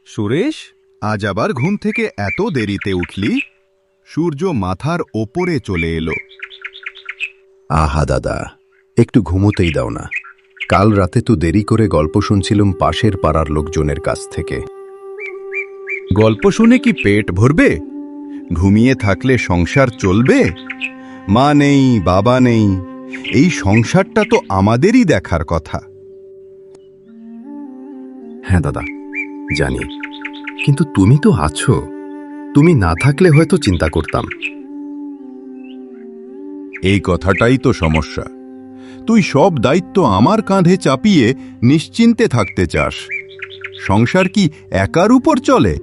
সুরেশ, আজ আবার ঘুম থেকে এত দেরিতে উঠলি? সূর্য মাথার ওপরে চলে এলো। আহা দাদা, একটু ঘুমোতেই দাও না। কাল রাতে তো দেরি করে গল্প শুনছিলাম পাশের পাড়ার লোকজনের কাছ থেকে। গল্প শুনে কি পেট ভরবে? ঘুমিয়ে থাকলে সংসার চলবে? মা নেই, বাবা নেই, এই সংসারটা তো আমাদেরই দেখার কথা। হ্যাঁ দাদা, জানি, কিন্তু তুমি তো আছো। তুমি না থাকলে হয়তো চিন্তা করতাম। এই কথাটাই তো সমস্যা। তুই সব দায়িত্ব আমার কাঁধে চাপিয়ে নিশ্চিন্তে থাকতে চাস। সংসার কি একার উপর চলে?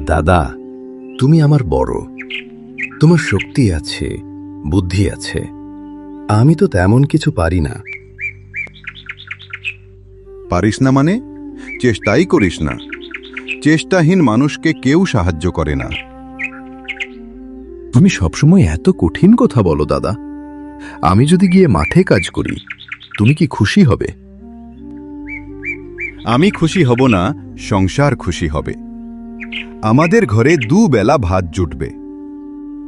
দাদা, তুমি আমার বড়। তোমার শক্তি আছে, বুদ্ধি আছে। আমি তো তেমন কিছু পারি না। পারিস না মানে? চেষ্টাই করিস না। চেষ্টাহীন মানুষকে কেউ সাহায্য করে না। তুমি সবসময় এত কঠিন কথা বলো দাদা। আমি যদি গিয়ে মাঠে কাজ করি, তুমি কি খুশি হবে? আমি খুশি হব না, সংসার খুশি হবে। আমাদের ঘরে দুবেলা ভাত জুটবে।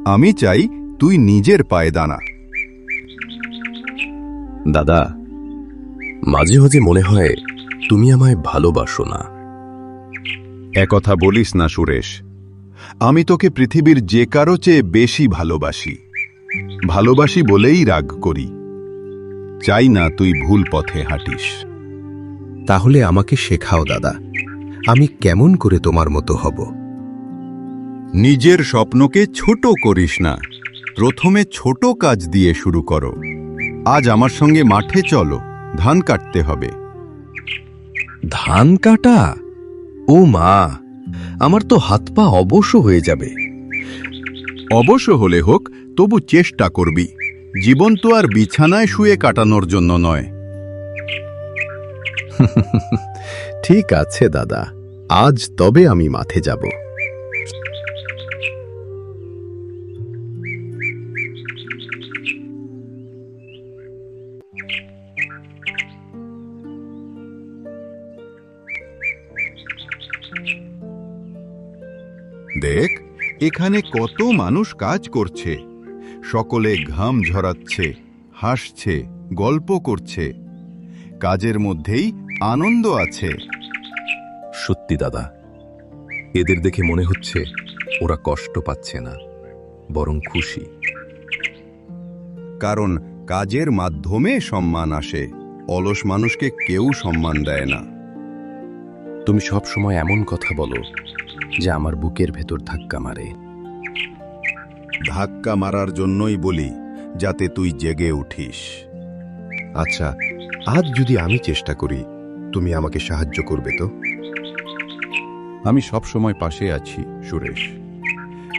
আমি চাই তুই নিজের পায়ে দাঁড়া। দাদা, মাঝে মাঝে মনে হয় তুমি আমায় ভালোবাসো না। একথা বলিস না সুরেশ। আমি তোকে পৃথিবীর যে কারো চেয়ে বেশি ভালোবাসি। ভালোবাসি বলেই রাগ করি। চাই না তুই ভুল পথে হাঁটিস। তাহলে আমাকে শেখাও দাদা, আমি কেমন করে তোমার মতো হব? নিজের স্বপ্নকে ছোট করিস না। প্রথমে ছোট কাজ দিয়ে শুরু করো। আজ আমার সঙ্গে মাঠে চলো, ধান কাটতে হবে। ধান কাটা? ও মা, আমার তো হাত পা অবশ হয়ে যাবে। অবশ্য হলে হোক, তবু চেষ্টা করবি। জীবন তো আর বিছানায় শুয়ে কাটানোর জন্য নয়। ঠিক আছে দাদা, আজ তবে আমি মাঠে যাব। দেখ, এখানে কত মানুষ কাজ করছে। সকলে ঘাম ঝরাচ্ছে, হাসছে, গল্প করছে। কাজের মধ্যেই আনন্দ আছে। সত্যি দাদা, এদের দেখে মনে হচ্ছে ওরা কষ্ট পাচ্ছে না, বরং খুশি। কারণ কাজের মাধ্যমে সম্মান আসে। অলস মানুষকে কেউ সম্মান দেয় না। তুমি সব সময় এমন কথা বলো যে আমার বুকের ভেতর ধাক্কা মারে। ধাক্কা মারার জন্যই বলি, যাতে তুই জেগে উঠিস। আচ্ছা, আজ যদি আমি চেষ্টা করি, তুমি আমাকে সাহায্য করবে তো? আমি সব সময় পাশে আছি সুরেশ।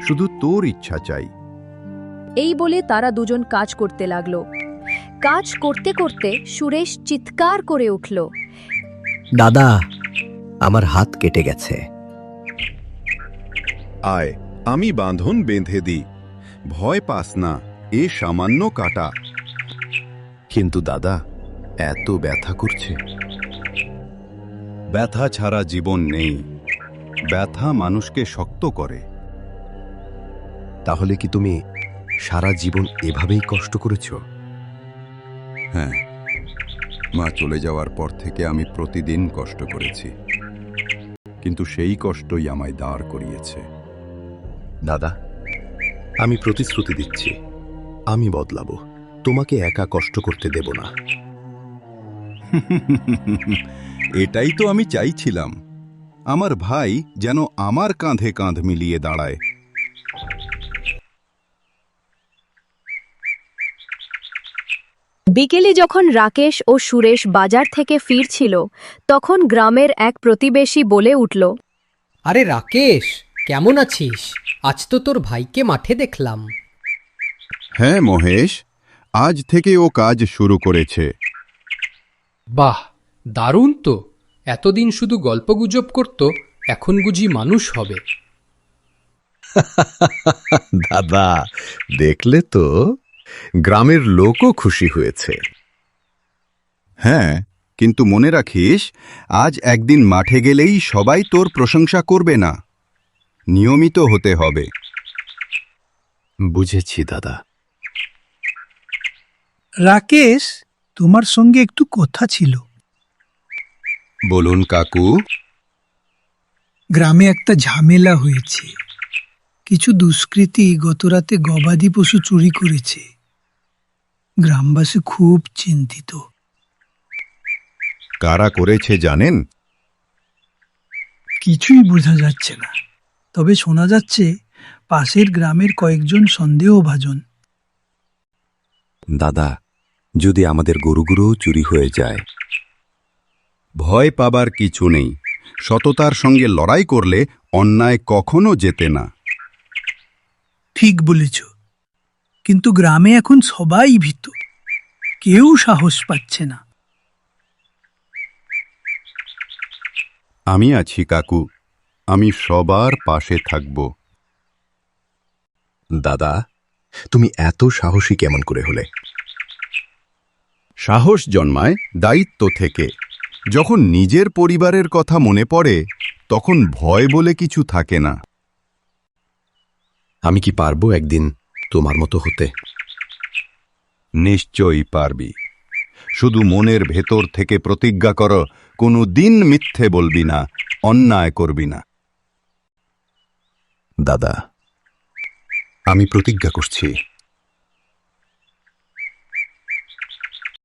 শুধু তোর ইচ্ছা চাই। এই বলে তারা দুজন কাজ করতে লাগলো। কাজ করতে করতে সুরেশ চিৎকার করে উঠল, দাদা, আমার হাত কেটে গেছে। আয়, আমি বাঁধন বেঁধে দিই। ভয় পাস না, এ সামান্য কাটা। কিন্তু দাদা, এত ব্যথা করছে। ব্যথা ছাড়া জীবন নেই। ব্যথা মানুষকে শক্ত করে। তাহলে কি তুমি সারা জীবন এভাবেই কষ্ট করেছ? হ্যাঁ, মা চলে যাওয়ার পর থেকে আমি প্রতিদিন কষ্ট করেছি। কিন্তু সেই কষ্টই আমায় দাঁড় করিয়েছে। দাদা, আমি প্রতিশ্রুতি দিচ্ছি, আমি বদলাবো। তোমাকে একা কষ্ট করতে দেব না। এটাই তো আমি চাইছিলাম। আমার ভাই যেন আমার কাঁধে কাঁধ মিলিয়ে দাঁড়ায়। বিকেলে যখন রাকেশ ও সুরেশ বাজার থেকে ফিরছিল, তখন গ্রামের এক প্রতিবেশী বলে উঠল, আরে রাকেশ, কেমন আছিস? আজ তো তোর ভাইকে মাঠে দেখলাম। হ্যাঁ মহেশ, আজ থেকে ও কাজ শুরু করেছে। বাহ, দারুণ তো। এতদিন শুধু গল্পগুজব করত, এখন বুঝি মানুষ হবে। দাদা, দেখলে তো, গ্রামের লোকও খুশি হয়েছে। হ্যাঁ, কিন্তু মনে রাখিস, আজ একদিন মাঠে গেলেই সবাই তোর প্রশংসা করবে না। নিয়মিত হতে হবে। বুঝেছি দাদা। রাকেশ, তোমার সঙ্গে একটু কথা ছিল। বলুন কাকু। গ্রামে একটা ঝামেলা হয়েছে। কিছু দুষ্কৃতী গতরাতে গবাদি পশু চুরি করেছে। গ্রামবাসী খুব চিন্তিত। কারা করেছে জানেন? কিছুই বোঝা যাচ্ছে না, তবে শোনা যাচ্ছে পাশের গ্রামের কয়েকজন সন্দেহভাজন। দাদা, যদি আমাদের গরুগুলোও চুরি হয়ে যায়? ভয় পাবার কিছু নেই। সততার সঙ্গে লড়াই করলে অন্যায় কখনো জেতে না। ঠিক বলেছ, কিন্তু গ্রামে এখন সবাই ভীত। কেউ সাহস পাচ্ছে না। আমি আছি কাকু, আমি সবার পাশে থাকব। দাদা, তুমি এত সাহসী কেমন করে হলে? সাহস জন্মায় দায়িত্ব থেকে। যখন নিজের পরিবারের কথা মনে পড়ে, তখন ভয় বলে কিছু থাকে না। আমি কি পারবো একদিন তোমার মতো হতে? নিশ্চয়ই পারবি। শুধু মনের ভেতর থেকে প্রতিজ্ঞা কর, কোনো দিন মিথ্যে বলবি না, অন্যায় করবি না। দাদা, আমি প্রতিজ্ঞা করছি